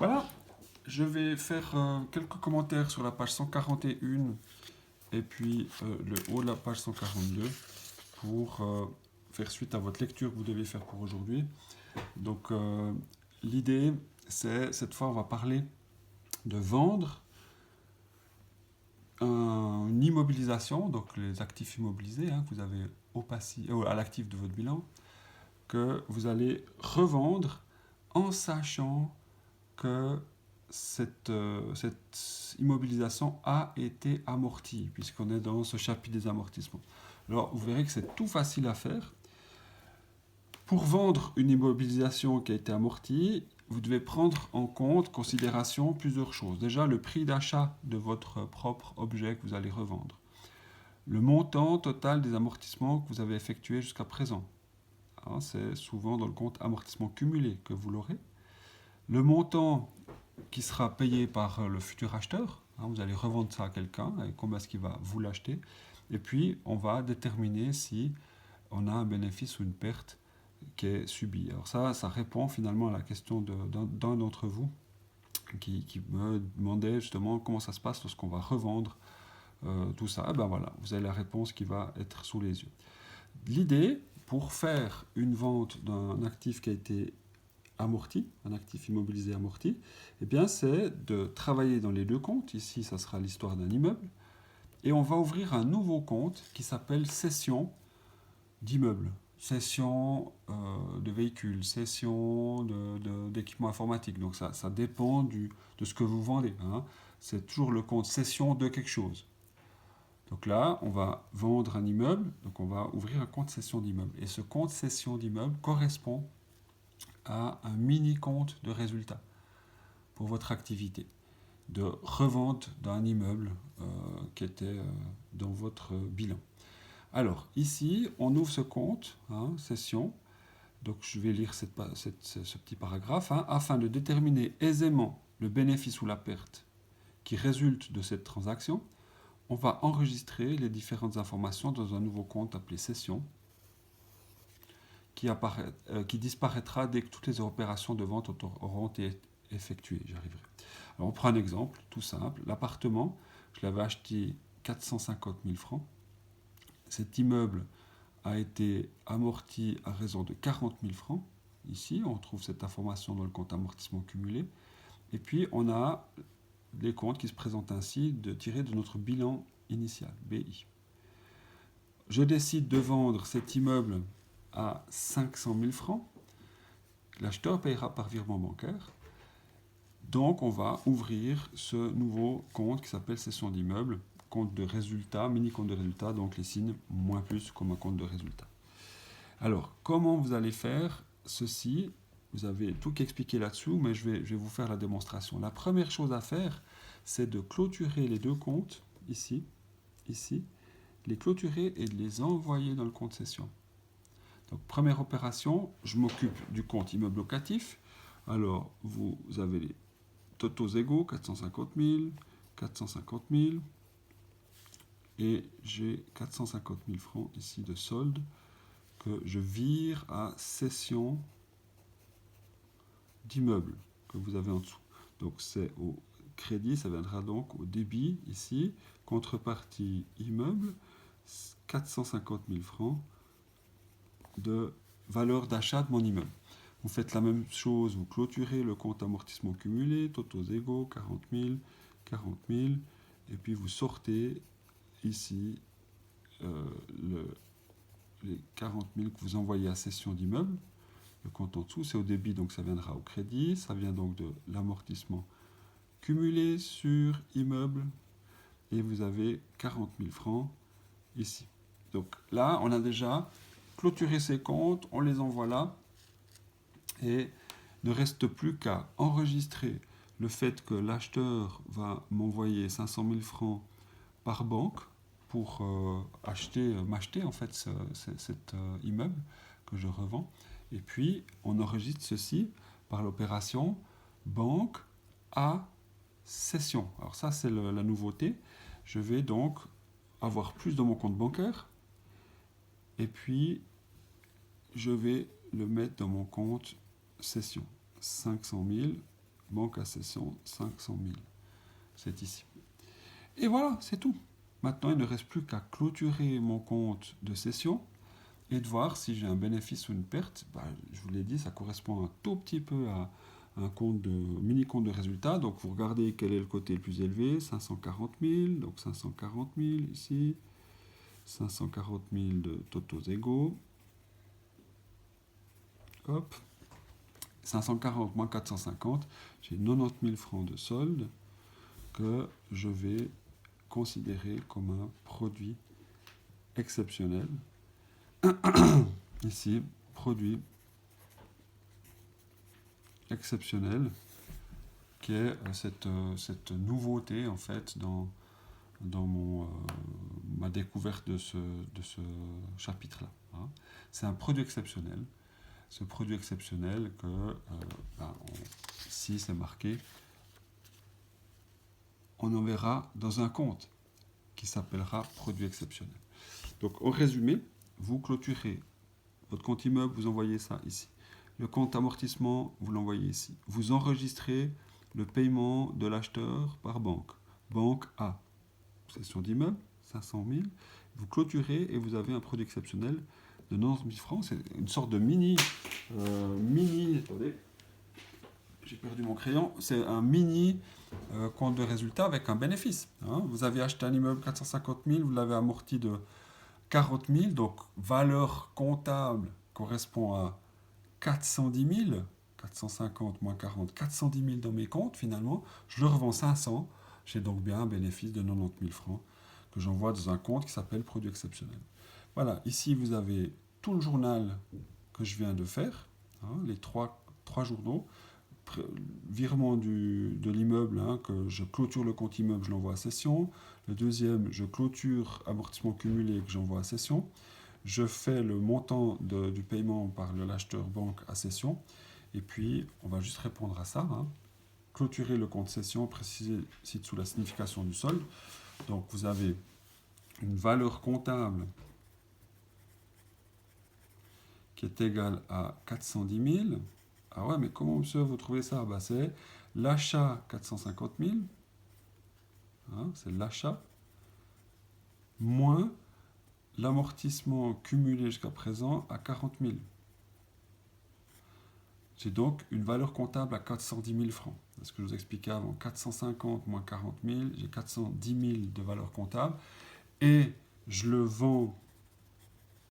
Voilà, je vais faire quelques commentaires sur la page 141 et puis le haut de la page 142 pour faire suite à votre lecture que vous devez faire pour aujourd'hui. Donc l'idée, c'est cette fois on va parler de vendre une immobilisation, donc les actifs immobilisés que vous avez à l'actif de votre bilan, que vous allez revendre en sachant que cette immobilisation a été amortie, puisqu'on est dans ce chapitre des amortissements. Alors, vous verrez que c'est tout facile à faire. Pour vendre une immobilisation qui a été amortie, vous devez prendre en considération plusieurs choses. Déjà, le prix d'achat de votre propre objet que vous allez revendre. Le montant total des amortissements que vous avez effectués jusqu'à présent. C'est souvent dans le compte amortissement cumulé que vous l'aurez. Le montant qui sera payé par le futur acheteur. Vous allez revendre ça à quelqu'un et combien est-ce qu'il va vous l'acheter. Et puis, on va déterminer si on a un bénéfice ou une perte qui est subie. Alors ça répond finalement à la question d'un d'entre vous qui me demandait justement comment ça se passe lorsqu'on va revendre tout ça. Et ben voilà, vous avez la réponse qui va être sous les yeux. L'idée, pour faire une vente d'un actif qui a été amorti, un actif immobilisé amorti, eh bien c'est de travailler dans les deux comptes. Ici, ça sera l'histoire d'un immeuble. Et on va ouvrir un nouveau compte qui s'appelle cession d'immeubles. Cession de véhicules, cession d'équipements informatiques. Donc ça dépend de ce que vous vendez. C'est toujours le compte cession de quelque chose. Donc là, on va vendre un immeuble, donc on va ouvrir un compte cession d'immeuble. Et ce compte cession d'immeuble correspond à un mini compte de résultat pour votre activité de revente d'un immeuble qui était dans votre bilan. Alors ici, on ouvre ce compte, session, donc je vais lire ce petit paragraphe, afin de déterminer aisément le bénéfice ou la perte qui résulte de cette transaction, on va enregistrer les différentes informations dans un nouveau compte appelé session, qui disparaîtra dès que toutes les opérations de vente auront été effectuées. J'arriverai. Alors on prend un exemple tout simple. L'appartement, je l'avais acheté 450 000 francs. Cet immeuble a été amorti à raison de 40 000 francs. Ici, on trouve cette information dans le compte amortissement cumulé. Et puis, on a les comptes qui se présentent ainsi, tirés de notre bilan initial, BI. Je décide de vendre cet immeuble à 500 000 francs. L'acheteur payera par virement bancaire. Donc, on va ouvrir ce nouveau compte qui s'appelle cession d'immeuble, compte de résultat, mini compte de résultat, donc les signes moins plus comme un compte de résultat. Alors, comment vous allez faire ceci? Vous avez tout expliqué là-dessous, mais je vais vous faire la démonstration. La première chose à faire, c'est de clôturer les deux comptes, ici, les clôturer et de les envoyer dans le compte session. Donc, première opération, je m'occupe du compte immeuble locatif. Alors, vous avez les totaux égaux, 450 000, 450 000, et j'ai 450 000 francs ici de solde que je vire à cession d'immeuble que vous avez en dessous. Donc c'est au crédit, ça viendra donc au débit ici, contrepartie immeuble, 450 000 francs de valeur d'achat de mon immeuble. Vous faites la même chose, vous clôturez le compte amortissement cumulé, totaux égaux, 40 000, 40 000, et puis vous sortez ici les 40 000 que vous envoyez à cession d'immeuble. Le compte en dessous, c'est au débit, donc ça viendra au crédit. Ça vient donc de l'amortissement cumulé sur immeuble. Et vous avez 40 000 francs ici. Donc là, on a déjà clôturé ces comptes, on les envoie là. Et ne reste plus qu'à enregistrer le fait que l'acheteur va m'envoyer 500 000 francs par banque pour m'acheter en fait cet immeuble que je revends. Et puis, on enregistre ceci par l'opération banque à cession. Alors ça, c'est la nouveauté. Je vais donc avoir plus dans mon compte bancaire. Et puis, je vais le mettre dans mon compte cession. 500 000 banque à cession 500 000. C'est ici. Et voilà, c'est tout. Maintenant, il ne reste plus qu'à clôturer mon compte de cession et de voir si j'ai un bénéfice ou une perte. Je vous l'ai dit, ça correspond un tout petit peu à un mini-compte de résultat. Donc, vous regardez quel est le côté le plus élevé, 540 000. Donc, 540 000 ici. 540 000 de totaux égaux. Hop. 540 moins 450, j'ai 90 000 francs de solde que je vais considérer comme un produit exceptionnel. Ici, produit exceptionnel, qui est cette nouveauté en fait dans ma découverte de ce chapitre-là. Hein. C'est un produit exceptionnel. Ce produit exceptionnel que, ici c'est marqué, on enverra dans un compte qui s'appellera produit exceptionnel. Donc en résumé, vous clôturez votre compte immeuble, vous envoyez ça ici. Le compte amortissement, vous l'envoyez ici. Vous enregistrez le paiement de l'acheteur par banque. Banque A, cession d'immeuble, 500 000. Vous clôturez et vous avez un produit exceptionnel de 90 000 francs. C'est une sorte de attendez, j'ai perdu mon crayon. C'est un mini compte de résultat avec un bénéfice. Hein. Vous avez acheté un immeuble 450 000, vous l'avez amorti de 40 000, donc valeur comptable correspond à 410 000, 450 moins 40, 410 000 dans mes comptes finalement, je le revends 500, j'ai donc bien un bénéfice de 90 000 francs que j'envoie dans un compte qui s'appelle produit exceptionnel. Voilà, ici vous avez tout le journal que je viens de faire, hein, les trois journaux, virement de l'immeuble, hein, que je clôture le compte immeuble, je l'envoie à cession. Le deuxième, je clôture amortissement cumulé que j'envoie à cession. Je fais le montant du paiement par l'acheteur banque à cession. Et puis, on va juste répondre à ça. Hein. Clôturer le compte cession, préciser ci-dessous la signification du solde. Donc, vous avez une valeur comptable qui est égale à 410 000. Ah ouais, mais comment, monsieur, vous trouvez ça? C'est l'achat 450 000, hein, c'est l'achat, moins l'amortissement cumulé jusqu'à présent à 40 000. J'ai donc une valeur comptable à 410 000 francs. C'est ce que je vous expliquais avant. 450 moins 40 000, j'ai 410 000 de valeur comptable. Et je le vends